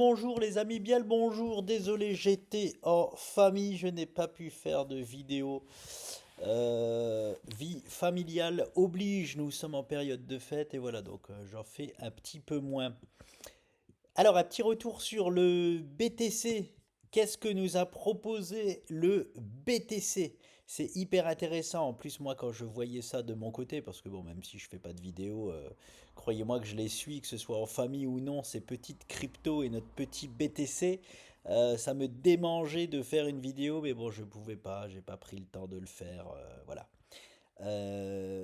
bonjour les amis, bien le bonjour. Désolé, j'étais en famille, je n'ai pas pu faire de vidéo. Vie familiale oblige, nous sommes en période de fête et voilà, donc j'en fais un petit peu moins. Alors, un petit retour sur le BTC. Qu'est-ce que nous a proposé le BTC? C'est hyper intéressant. En plus, moi, quand je voyais ça de mon côté, parce que bon, même si je fais pas de vidéo, croyez-moi que je les suis, que ce soit en famille ou non, ces petites cryptos et notre petit BTC, ça me démangeait de faire une vidéo, mais bon, je pouvais pas, j'ai pas pris le temps de le faire, voilà.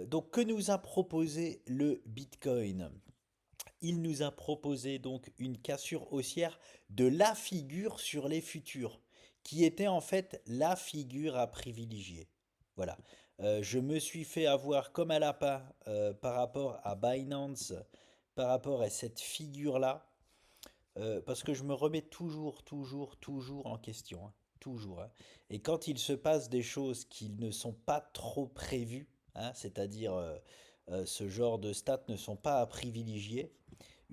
Donc, que nous a proposé le Bitcoin? Il nous a proposé donc une cassure haussière de la figure sur les futurs, qui était en fait la figure à privilégier. Voilà. Je me suis fait avoir comme un lapin par rapport à Binance, par rapport à cette figure-là, parce que je me remets toujours en question, hein, toujours, hein. Et quand il se passe des choses qui ne sont pas trop prévues, hein, c'est-à-dire ce genre de stats ne sont pas à privilégier,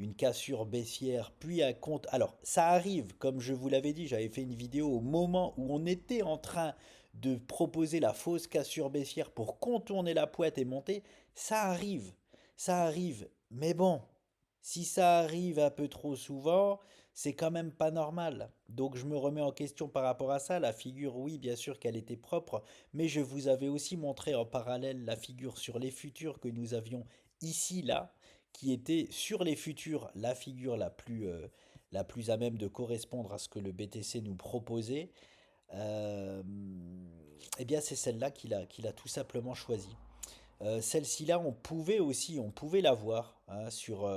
une cassure baissière, puis un compte. Alors, ça arrive, comme je vous l'avais dit, j'avais fait une vidéo au moment où on était en train de proposer la fausse cassure baissière pour contourner la pointe et monter. Ça arrive. Mais bon, si ça arrive un peu trop souvent, c'est quand même pas normal. Donc je me remets en question par rapport à ça. La figure, oui, bien sûr qu'elle était propre, mais je vous avais aussi montré en parallèle la figure sur les futurs que nous avions ici, là, qui était sur les futurs la figure la plus à même de correspondre à ce que le BTC nous proposait. Euh, eh bien, c'est celle-là qu'il a tout simplement choisie. Celle-ci-là, on pouvait la voir hein, sur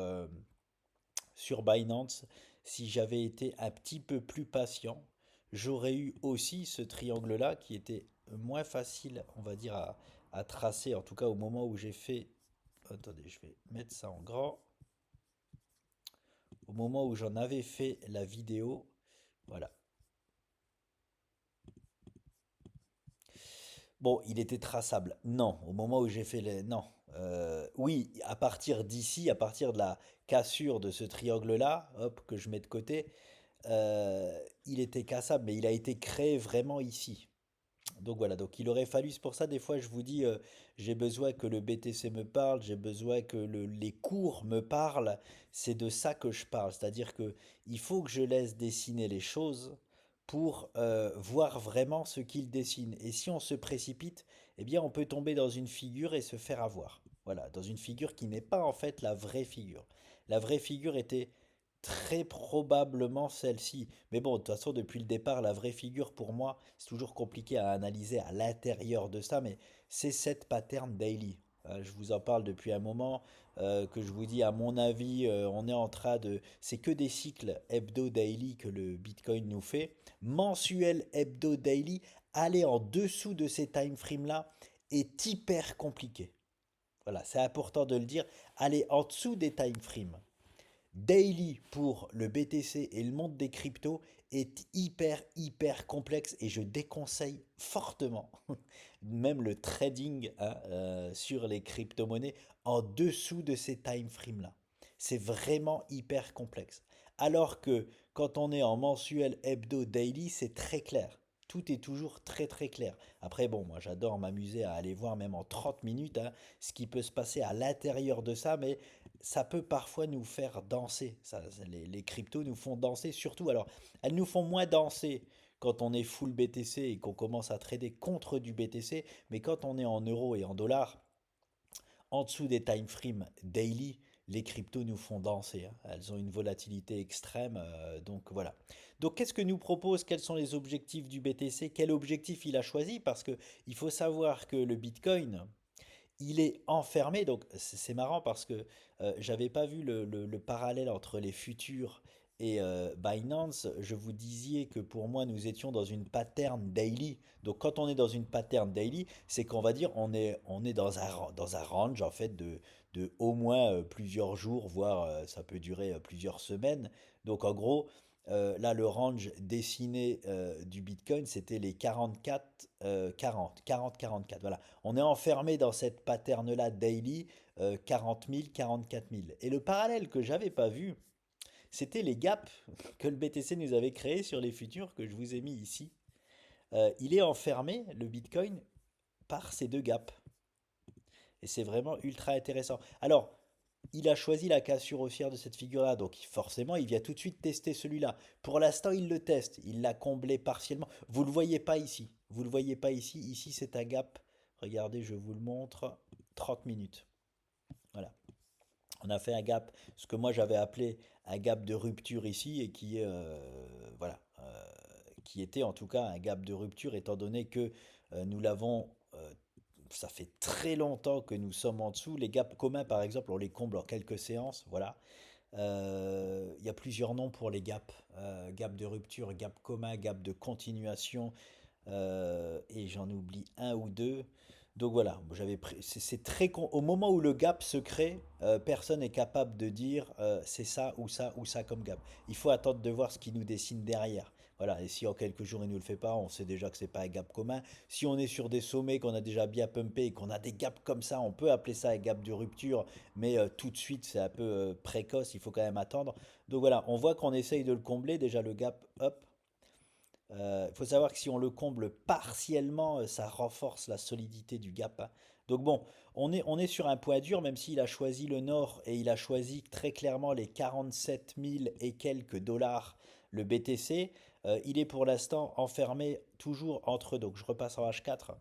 Binance. Si j'avais été un petit peu plus patient, j'aurais eu aussi ce triangle-là qui était moins facile, on va dire, à tracer, en tout cas au moment où j'ai fait. Attendez, je vais mettre ça en grand. Au moment où j'en avais fait la vidéo, voilà. Bon, il était traçable. Non, au moment où j'ai fait les... Non. Oui, à partir d'ici, à partir de la cassure de ce triangle-là, hop, que je mets de côté, il était cassable, mais il a été créé vraiment ici. Donc voilà, donc il aurait fallu, c'est pour ça des fois je vous dis, j'ai besoin que le BTC me parle, j'ai besoin que les cours me parlent, c'est de ça que je parle, c'est-à-dire que il faut que je laisse dessiner les choses pour voir vraiment ce qu'ils dessinent. Et si on se précipite, eh bien on peut tomber dans une figure et se faire avoir. Voilà, dans une figure qui n'est pas en fait la vraie figure. La vraie figure était très probablement celle-ci. Mais bon, de toute façon, depuis le départ, la vraie figure pour moi, c'est toujours compliqué à analyser à l'intérieur de ça, mais c'est cette pattern daily. Je vous en parle depuis un moment, que je vous dis, à mon avis, on est en train de... C'est que des cycles hebdo-daily que le Bitcoin nous fait. Mensuel hebdo-daily, aller en dessous de ces time frames-là est hyper compliqué. Voilà, c'est important de le dire. Aller en dessous des time frames daily pour le BTC et le monde des cryptos est hyper complexe et je déconseille fortement même le trading hein, sur les crypto-monnaies en dessous de ces time frames là. C'est vraiment hyper complexe. Alors que quand on est en mensuel, hebdo, daily, c'est très clair. Tout est toujours très clair. Après, bon, moi j'adore m'amuser à aller voir même en 30 minutes hein, ce qui peut se passer à l'intérieur de ça, mais ça peut parfois nous faire danser. Les cryptos nous font danser surtout. Alors, elles nous font moins danser quand on est full BTC et qu'on commence à trader contre du BTC, mais quand on est en euros et en dollars, en dessous des time frames daily, les cryptos nous font danser, hein. Elles ont une volatilité extrême, donc voilà. Donc qu'est-ce que nous propose? Quels sont les objectifs du BTC? Quel objectif il a choisi? Parce que il faut savoir que le Bitcoin, il est enfermé, donc c'est marrant parce que j'avais pas vu le parallèle entre les futurs et Binance. Je vous disais que pour moi, nous étions dans une pattern daily. Donc quand on est dans une pattern daily, c'est qu'on va dire on est dans un range en fait de au moins plusieurs jours, voire ça peut durer plusieurs semaines. Donc en gros, là, le range dessiné du Bitcoin, c'était les 44, 44. Voilà. On est enfermé dans cette pattern-là daily, 40 000, 44 000. Et le parallèle que j'avais pas vu, C'était les gaps que le BTC nous avait créés sur les futurs que je vous ai mis ici. Il est enfermé, le Bitcoin, par ces deux gaps. Et c'est vraiment ultra intéressant. Alors, il a choisi la cassure haussière de cette figure-là, donc forcément, il vient tout de suite tester celui-là. Pour l'instant, il le teste, il l'a comblé partiellement. Vous ne le voyez pas ici, vous ne le voyez pas ici. Ici, c'est un gap. Regardez, je vous le montre. 30 minutes. Voilà. On a fait un gap, ce que moi j'avais appelé un gap de rupture ici, et qui est, voilà, qui était en tout cas un gap de rupture, étant donné que nous l'avons ça fait très longtemps que nous sommes en dessous. Les gaps communs, par exemple, on les comble en quelques séances. Voilà. Il y a plusieurs noms pour les gaps. Gap de rupture, gap commun, gap de continuation. Et j'en oublie un ou deux. Donc voilà, c'est très au moment où le gap se crée, personne n'est capable de dire c'est ça ou ça ou ça comme gap. Il faut attendre de voir ce qui nous dessine derrière. Voilà, et si en quelques jours il ne nous le fait pas, on sait déjà que c'est pas un gap commun. Si on est sur des sommets qu'on a déjà bien pumpé et qu'on a des gaps comme ça, on peut appeler ça un gap de rupture, mais tout de suite c'est un peu précoce, il faut quand même attendre. Donc voilà, on voit qu'on essaye de le combler, déjà le gap, hop, il faut savoir que si on le comble partiellement, ça renforce la solidité du gap, hein. Donc bon, on est sur un point dur, même s'il a choisi le nord et il a choisi très clairement les 47 000 et quelques dollars, le BTC. Il est pour l'instant enfermé toujours entre, donc je repasse en H4,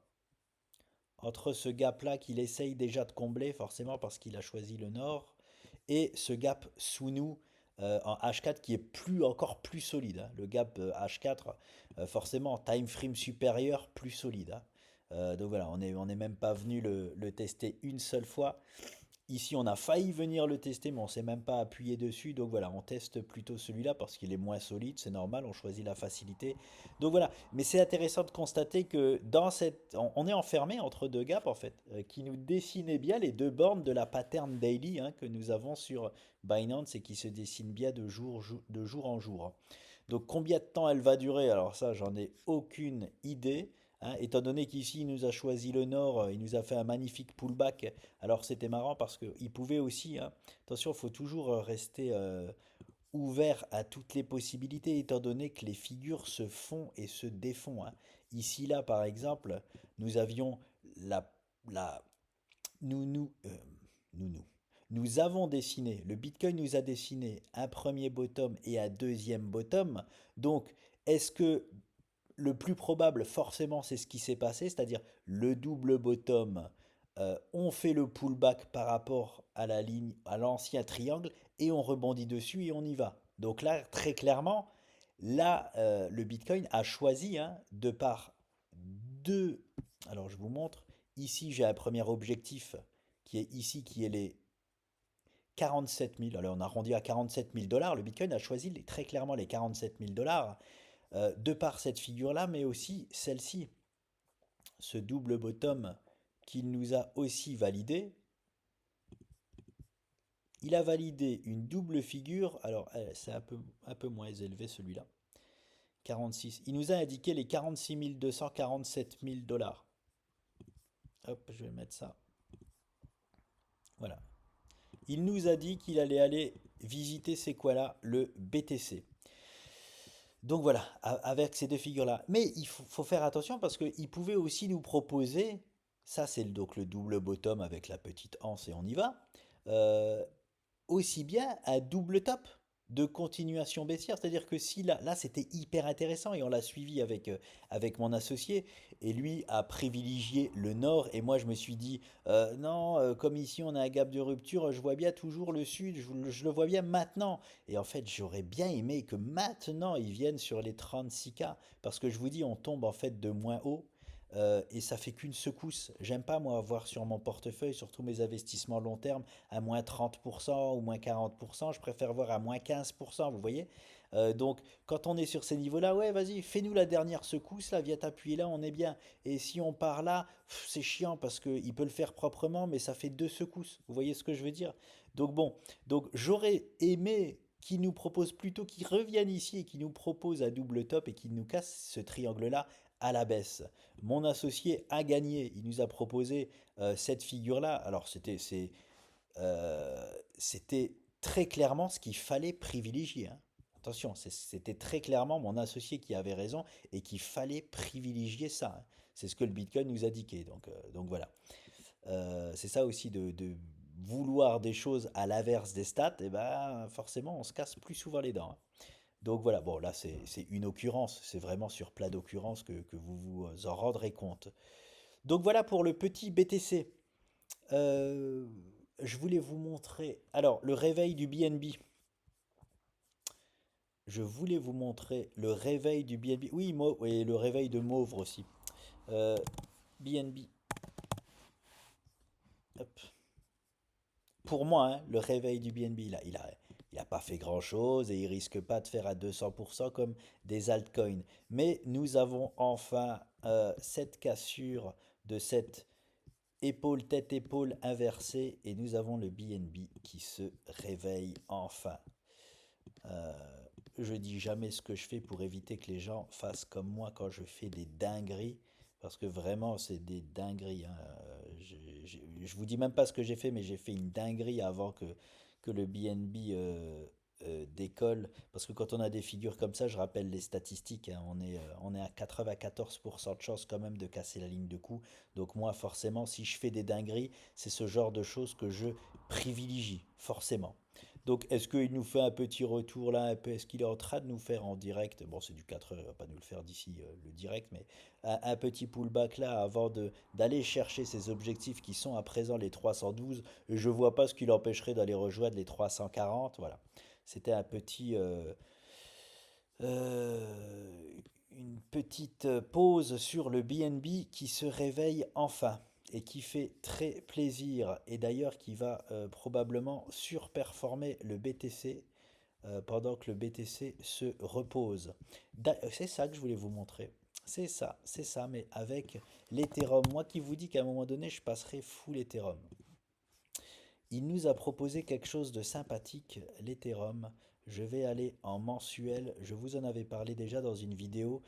entre ce gap-là qu'il essaye déjà de combler, forcément parce qu'il a choisi le nord, et ce gap sous nous en H4 qui est encore plus solide, hein. Le gap H4, forcément, time frame supérieur, plus solide, hein. Donc voilà, on est même pas venu le tester une seule fois. Ici, on a failli venir le tester, mais on s'est même pas appuyé dessus. Donc voilà, on teste plutôt celui-là parce qu'il est moins solide, c'est normal, on choisit la facilité. Donc voilà, mais c'est intéressant de constater que on est enfermé entre deux gaps en fait, qui nous dessinaient bien les deux bornes de la pattern daily, hein, que nous avons sur Binance et qui se dessinent bien de jour en jour, hein. Donc combien de temps elle va durer? Alors ça, j'en ai aucune idée, hein, étant donné qu'ici il nous a choisi le nord, il nous a fait un magnifique pullback. Alors c'était marrant parce qu'il pouvait aussi, hein, attention, il faut toujours rester ouvert à toutes les possibilités, étant donné que les figures se font et se défont, hein. Ici, là, par exemple, nous avions la, la, nous, nous, nous, nous, nous avons dessiné, le Bitcoin nous a dessiné un premier bottom et un deuxième bottom. Donc, est-ce que le plus probable, forcément, c'est ce qui s'est passé, c'est-à-dire le double bottom, on fait le pullback par rapport à la ligne, à l'ancien triangle, et on rebondit dessus et on y va. Donc là, très clairement, là, le Bitcoin a choisi, hein, de par deux. Alors je vous montre. Ici, j'ai un premier objectif qui est ici, qui est les 47 000. Alors on a arrondi à 47 000 dollars. Le Bitcoin a choisi très clairement les 47 000 dollars de par cette figure-là, mais aussi celle-ci, ce double bottom qu'il nous a aussi validé. Il a validé une double figure, alors c'est un peu moins élevé celui-là, 46. Il nous a indiqué les 46 200, 47 000 dollars. Hop, je vais mettre ça. Voilà. Il nous a dit qu'il allait aller visiter, c'est quoi là, le BTC. Donc voilà, avec ces deux figures-là. Mais il faut faire attention parce qu'il pouvait aussi nous proposer, ça c'est donc le double bottom avec la petite anse et on y va, euh, aussi bien un double top de continuation baissière. C'est-à-dire que si là c'était hyper intéressant et on l'a suivi avec mon associé et lui a privilégié le nord et moi je me suis dit non, comme ici on a un gap de rupture, je vois bien toujours le sud, je le vois bien maintenant. Et en fait j'aurais bien aimé que maintenant ils viennent sur les 36K parce que je vous dis on tombe en fait de moins haut. Et ça fait qu'une secousse. J'aime pas moi avoir sur mon portefeuille, surtout mes investissements long terme, à moins 30% ou moins 40%. Je préfère voir à moins 15%, vous voyez. Donc quand on est sur ces niveaux-là, ouais, vas-y, fais-nous la dernière secousse, là, viens t'appuyer là, on est bien. Et si on part là, c'est chiant parce qu'il peut le faire proprement, mais ça fait deux secousses. Vous voyez ce que je veux dire? Donc bon, donc j'aurais aimé qu'il nous propose plutôt qu'il revienne ici et qu'il nous propose à double top et qu'il nous casse ce triangle-là à la baisse. Mon associé a gagné, il nous a proposé cette figure-là. Alors c'était très clairement ce qu'il fallait privilégier, hein. Attention, c'était très clairement mon associé qui avait raison et qu'il fallait privilégier ça, hein. C'est ce que le Bitcoin nous a indiqué. Donc voilà. C'est ça aussi de vouloir des choses à l'inverse des stats, et ben forcément on se casse plus souvent les dents, hein. Donc voilà, bon là c'est une occurrence, c'est vraiment sur plat d'occurrence que vous vous en rendrez compte. Donc voilà pour le petit BTC. Euh, je voulais vous montrer, alors le réveil du BNB. Je voulais vous montrer le réveil du BNB. Oui, et le réveil de Mauvre aussi. Euh, BNB. Hop. Pour moi, hein, le réveil du BNB, il a pas fait grand-chose et il risque pas de faire à 200% comme des altcoins. Mais nous avons enfin cette cassure de cette épaule, tête-épaule inversée et nous avons le BNB qui se réveille enfin. Euh, je dis jamais ce que je fais pour éviter que les gens fassent comme moi quand je fais des dingueries, parce que vraiment c'est des dingueries, hein. Je vous dis même pas ce que j'ai fait, mais j'ai fait une dinguerie avant que le BNB décolle, parce que quand on a des figures comme ça, je rappelle les statistiques, hein, on est à 94% de chance quand même de casser la ligne de coup. Donc moi forcément, si je fais des dingueries, c'est ce genre de choses que je privilégie, forcément. Donc, est-ce qu'il nous fait un petit retour là, un peu? Est-ce qu'il est en train de nous faire en direct? Bon, c'est du 4 heures, il va pas nous le faire d'ici le direct, mais un petit pullback là avant d'aller chercher ses objectifs qui sont à présent les 312. Et je vois pas ce qui l'empêcherait d'aller rejoindre les 340. Voilà. C'était un petit, une petite pause sur le BNB qui se réveille enfin et qui fait très plaisir et d'ailleurs qui va probablement surperformer le BTC pendant que le BTC se repose. C'est ça que je voulais vous montrer. C'est ça, mais avec l'Ethereum. Moi qui vous dis qu'à un moment donné, je passerai full Ethereum. Il nous a proposé quelque chose de sympathique, l'Ethereum. Je vais aller en mensuel. Je vous en avais parlé déjà dans une vidéo.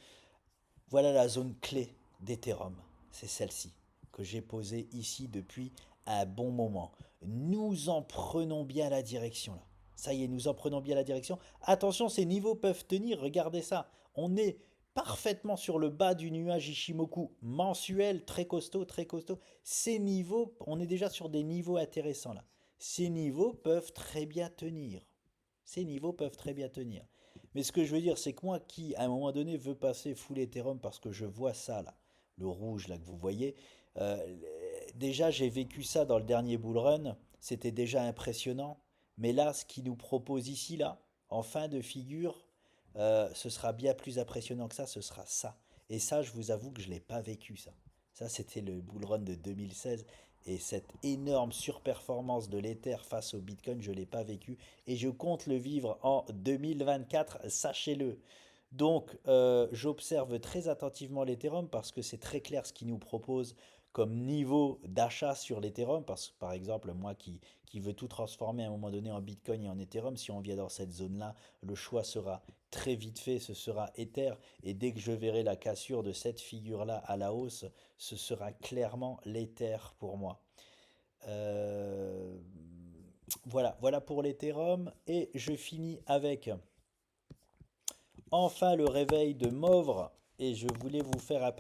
Voilà la zone clé d'Ethereum. C'est celle-ci que j'ai posée ici depuis un bon moment. Nous en prenons bien la direction là. Ça y est, nous en prenons bien la direction. Attention, ces niveaux peuvent tenir. Regardez ça. On est parfaitement sur le bas du nuage Ishimoku mensuel, très costaud, très costaud. Ces niveaux, on est déjà sur des niveaux intéressants là. Ces niveaux peuvent très bien tenir. Ces niveaux peuvent très bien tenir. Mais ce que je veux dire, c'est que moi qui, à un moment donné, veux passer full Ethereum parce que je vois ça là, le rouge là que vous voyez, euh, déjà j'ai vécu ça dans le dernier bull run, c'était déjà impressionnant. Mais là, ce qu'il nous propose ici là, en fin de figure, ce sera bien plus impressionnant que ça, ce sera ça. Et ça, je vous avoue que je ne l'ai pas vécu ça. Ça, c'était le bull run de 2016. Et cette énorme surperformance de l'Ether face au Bitcoin, je ne l'ai pas vécu et je compte le vivre en 2024, sachez-le. Donc, j'observe très attentivement l'Ethereum parce que c'est très clair ce qu'il nous propose comme niveau d'achat sur l'Ethereum. Parce que, par exemple, moi qui veux tout transformer à un moment donné en Bitcoin et en Ethereum, si on vient dans cette zone-là, le choix sera très vite fait, ce sera Ether. Et dès que je verrai la cassure de cette figure-là à la hausse, ce sera clairement l'Ether pour moi. Euh, voilà pour l'Ethereum. Et je finis avec enfin le réveil de Mauvre. Et je voulais vous faire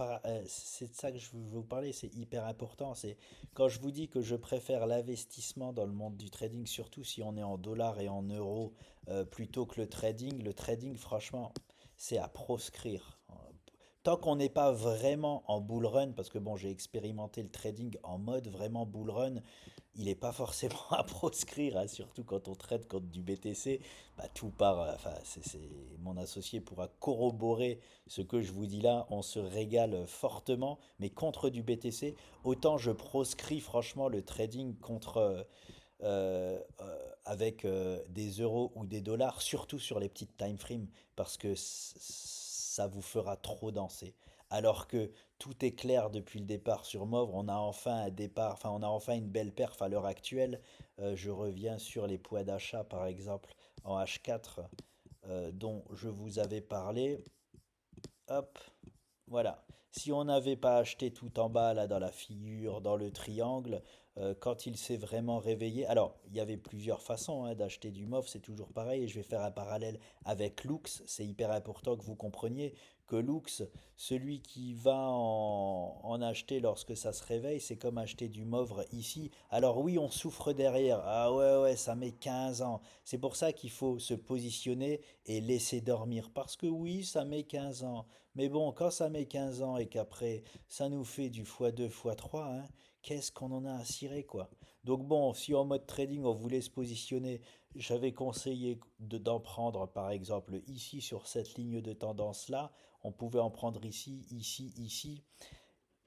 c'est de ça que je veux vous parler, c'est hyper important. C'est quand je vous dis que je préfère l'investissement dans le monde du trading, surtout si on est en dollars et en euros, plutôt que le trading. Le trading, franchement, c'est à proscrire. Tant qu'on n'est pas vraiment en bull run, parce que bon, j'ai expérimenté le trading en mode vraiment bull run, il n'est pas forcément à proscrire, hein, surtout quand on trade contre du BTC, bah, tout part, enfin, mon associé pourra corroborer ce que je vous dis là, on se régale fortement, mais contre du BTC, autant je proscris franchement le trading contre, avec des euros ou des dollars, surtout sur les petites time frames, parce que ça vous fera trop danser. Alors que tout est clair depuis le départ sur Mauve, on a enfin un départ, enfin on a enfin une belle perf à l'heure actuelle. Je reviens sur les poids d'achat par exemple en H4 dont je vous avais parlé. Hop, Voilà. Si on n'avait pas acheté tout en bas, là, dans la figure, dans le triangle, quand il s'est vraiment réveillé. Alors, il y avait plusieurs façons hein, d'acheter du MOF, c'est toujours pareil. Et je vais faire un parallèle avec Lux. C'est hyper important que vous compreniez que Lux, celui qui va en acheter lorsque ça se réveille, c'est comme acheter du MOVRE ici. Alors oui, on souffre derrière. Ah ouais, ouais, ça met 15 ans. C'est pour ça qu'il faut se positionner et laisser dormir. Parce que oui, ça met 15 ans. Mais bon, quand ça met 15 ans et qu'après ça nous fait du x2, x3, hein, qu'est-ce qu'on en a à cirer, quoi. Donc bon, si en mode trading on voulait se positionner, j'avais conseillé d'en prendre par exemple ici sur cette ligne de tendance là, on pouvait en prendre ici, ici, ici,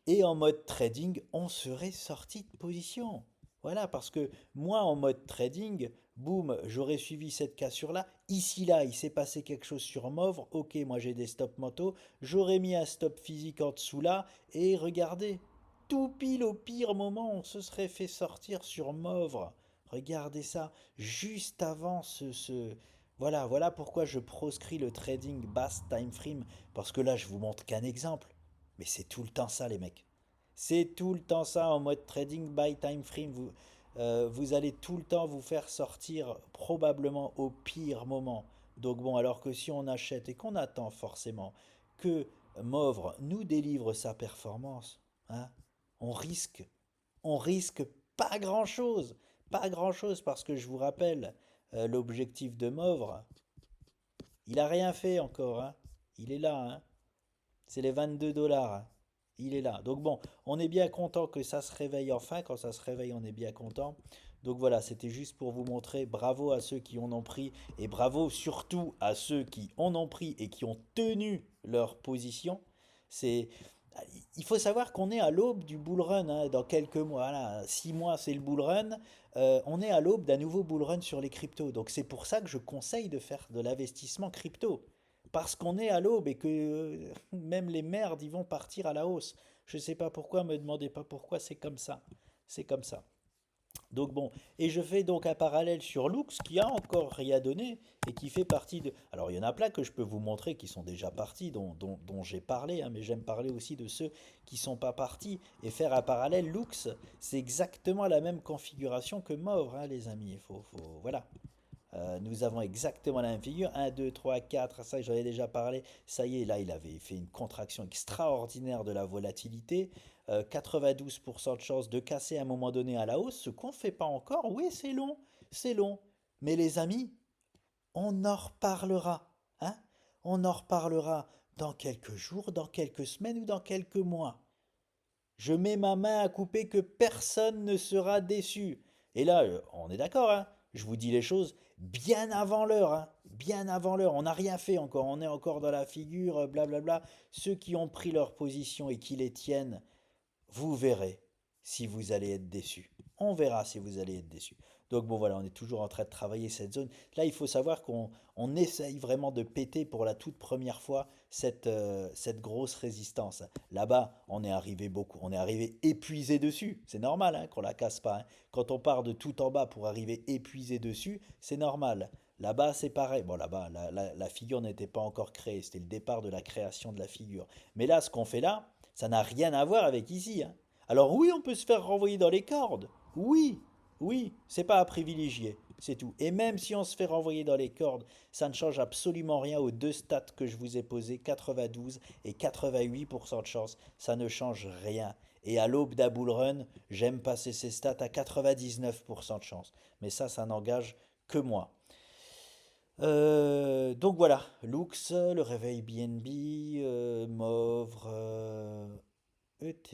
et en mode trading, on serait sorti de position. Voilà, parce que moi en mode trading, boum, j'aurais suivi cette cassure-là. Ici, là, il s'est passé quelque chose sur Mauve. Ok, moi j'ai des stops mentaux. J'aurais mis un stop physique en dessous là. Et regardez, tout pile au pire moment, on se serait fait sortir sur Mauve. Regardez ça, juste avant Voilà, voilà pourquoi je proscris le trading basse time frame. Parce que là, je vous montre qu'un exemple. Mais c'est tout le temps ça, les mecs. C'est tout le temps ça en mode trading by time frame. Vous allez tout le temps vous faire sortir probablement au pire moment. Donc bon, alors que si on achète et qu'on attend forcément que Mauvre nous délivre sa performance, hein, on risque, on risque pas grand-chose. Pas grand-chose parce que je vous rappelle, l'objectif de Mauvre, il a rien fait encore. Hein. Il est là. Hein. C'est les 22 dollars. Hein. Il est là. Donc bon, on est bien content que ça se réveille enfin. Quand ça se réveille, on est bien content. Donc voilà, c'était juste pour vous montrer. Bravo à ceux qui en ont pris. Et bravo surtout à ceux qui en ont pris et qui ont tenu leur position. C'est... Il faut savoir qu'on est à l'aube du bull run hein, dans quelques mois. Là, 6 mois, c'est le bull run. On est à l'aube d'un nouveau bull run sur les cryptos. Donc c'est pour ça que je conseille de faire de l'investissement crypto. Parce qu'on est à l'aube et que même les merdes, ils vont partir à la hausse. Je ne sais pas pourquoi, me demandez pas pourquoi, c'est comme ça. C'est comme ça. Donc bon, et je fais donc un parallèle sur Lux qui a encore rien donné et qui fait partie de... Alors il y en a plein que je peux vous montrer qui sont déjà partis, dont j'ai parlé, hein, mais j'aime parler aussi de ceux qui sont pas partis et faire un parallèle. Lux, c'est exactement la même configuration que Mauve, hein, les amis. Voilà. Nous avons exactement la même figure. 1, 2, 3, 4, ça j'en ai déjà parlé. Ça y est, là il avait fait une contraction extraordinaire de la volatilité. 92% de chances de casser à un moment donné à la hausse. Ce qu'on ne fait pas encore, oui c'est long, c'est long. Mais les amis, on en reparlera. Hein. On en reparlera dans quelques jours, dans quelques semaines ou dans quelques mois. Je mets ma main à couper que personne ne sera déçu. Et là, on est d'accord, hein, je vous dis les choses bien avant l'heure, hein, bien avant l'heure. On n'a rien fait encore, on est encore dans la figure, blablabla. Ceux qui ont pris leur position et qui les tiennent, vous verrez si vous allez être déçus. On verra si vous allez être déçus. Donc bon voilà, on est toujours en train de travailler cette zone. Là, il faut savoir qu'on essaye vraiment de péter pour la toute première fois cette grosse résistance. Là-bas, on est arrivé beaucoup, on est arrivé épuisé dessus. C'est normal hein, qu'on la casse pas. Hein. Quand on part de tout en bas pour arriver épuisé dessus, c'est normal. Là-bas, c'est pareil. Bon, là-bas, la figure n'était pas encore créée. C'était le départ de la création de la figure. Mais là, ce qu'on fait là, ça n'a rien à voir avec ici. Hein. Alors oui, on peut se faire renvoyer dans les cordes. Oui, oui, c'est pas à privilégier. C'est tout. Et même si on se fait renvoyer dans les cordes, ça ne change absolument rien aux deux stats que je vous ai posés, 92 et 88% de chance. Ça ne change rien. Et à l'aube d'un bull run, j'aime passer ces stats à 99% de chance. Mais ça n'engage que moi. Donc voilà, Lux, le réveil BNB, Mauvre, ETH,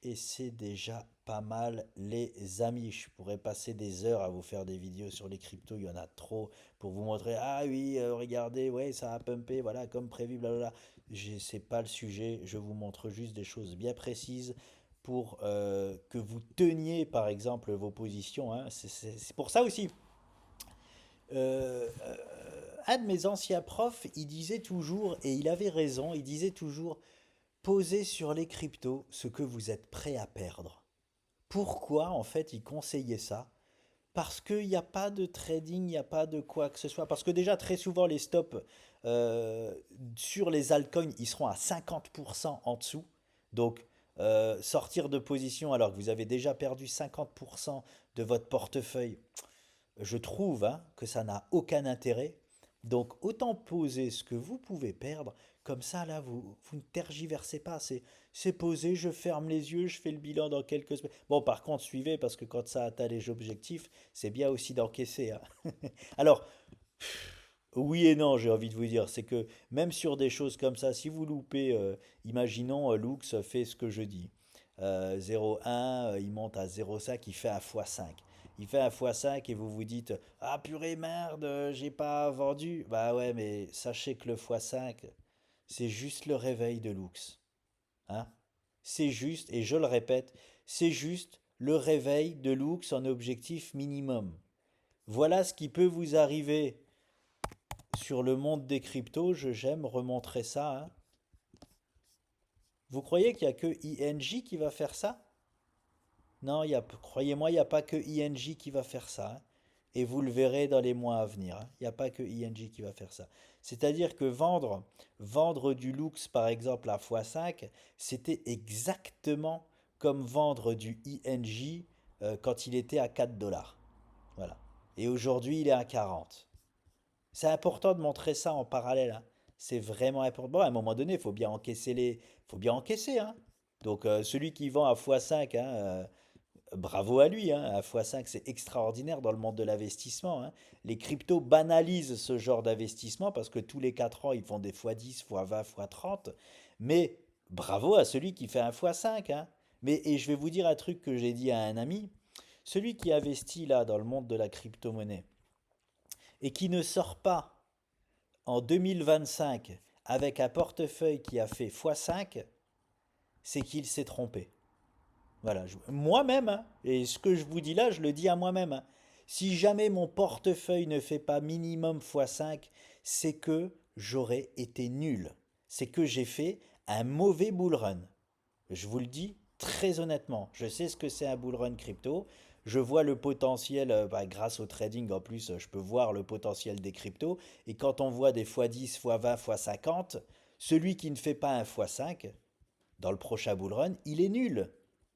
et c'est déjà pas mal les amis. Je pourrais passer des heures à vous faire des vidéos sur les cryptos, il y en a trop pour vous montrer. Ah oui, regardez, ouais, ça a pumpé, voilà, comme prévu, blablabla. C'est pas le sujet, je vous montre juste des choses bien précises pour que vous teniez par exemple vos positions. Hein. C'est pour ça aussi. Un de mes anciens profs, il disait toujours, et il avait raison, il disait toujours, posez sur les cryptos ce que vous êtes prêt à perdre. Pourquoi en fait il conseillait ça? Parce qu'il n'y a pas de trading, il n'y a pas de quoi que ce soit. Parce que déjà, très souvent, les stops euh, sur les altcoins, ils seront à 50% en dessous. Donc, sortir de position alors que vous avez déjà perdu 50% de votre portefeuille, je trouve hein, que ça n'a aucun intérêt. Donc autant poser ce que vous pouvez perdre, comme ça là vous ne tergiversez pas, c'est posé, je ferme les yeux, je fais le bilan dans quelques semaines. Bon par contre suivez parce que quand ça atteint les objectifs, c'est bien aussi d'encaisser, hein. Alors oui et non j'ai envie de vous dire, c'est que même sur des choses comme ça, si vous loupez, imaginons Lux fait ce que je dis. 0,1, il monte à 0,5, il fait un x5. Il fait un x5 et vous vous dites ah purée merde, j'ai pas vendu. Bah ouais, mais sachez que le x5, c'est juste le réveil de Lux. Hein? C'est juste, et je le répète, c'est juste le réveil de Lux en objectif minimum. Voilà ce qui peut vous arriver sur le monde des cryptos. J'aime remontrer ça, hein. Vous croyez qu'il n'y a que INJ qui va faire ça? Non, croyez-moi, il n'y a pas que INJ qui va faire ça, hein. Et vous le verrez dans les mois à venir, hein. Il n'y a pas que INJ qui va faire ça. C'est-à-dire que vendre du Lux, par exemple, à x5, c'était exactement comme vendre du INJ quand il était à 4 dollars. Voilà. Et aujourd'hui, il est à 40. C'est important de montrer ça en parallèle, hein. C'est vraiment important. Bon, à un moment donné, il faut bien encaisser faut bien encaisser, hein. Donc, celui qui vend à x5, hein, bravo à lui, hein, à x5, c'est extraordinaire dans le monde de l'investissement, hein. Les cryptos banalisent ce genre d'investissement parce que tous les 4 ans, ils font des x10, x20, x30. Mais bravo à celui qui fait un x5, hein. Mais, et je vais vous dire un truc que j'ai dit à un ami, celui qui investit là dans le monde de la crypto-monnaie et qui ne sort pas en 2025 avec un portefeuille qui a fait x5, c'est qu'il s'est trompé. Voilà, moi-même, hein, et ce que je vous dis là, je le dis à moi-même, hein. Si jamais mon portefeuille ne fait pas minimum x5, c'est que j'aurais été nul. C'est que j'ai fait un mauvais bull run. Je vous le dis très honnêtement. Je sais ce que c'est un bull run crypto. Je vois le potentiel, bah, grâce au trading en plus, je peux voir le potentiel des cryptos. Et quand on voit des x10, x20, x50, celui qui ne fait pas un x5, dans le prochain bull run, il est nul.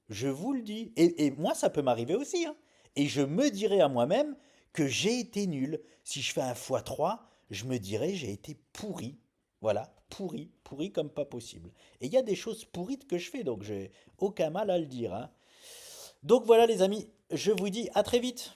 Je vous le dis. Et moi, ça peut m'arriver aussi, hein. Et je me dirai à moi-même que j'ai été nul. Si je fais un x3, je me dirai j'ai été pourri. Voilà, pourri, pourri comme pas possible. Et il y a des choses pourrites que je fais, donc j'ai aucun mal à le dire, hein. Donc voilà les amis, je vous dis à très vite.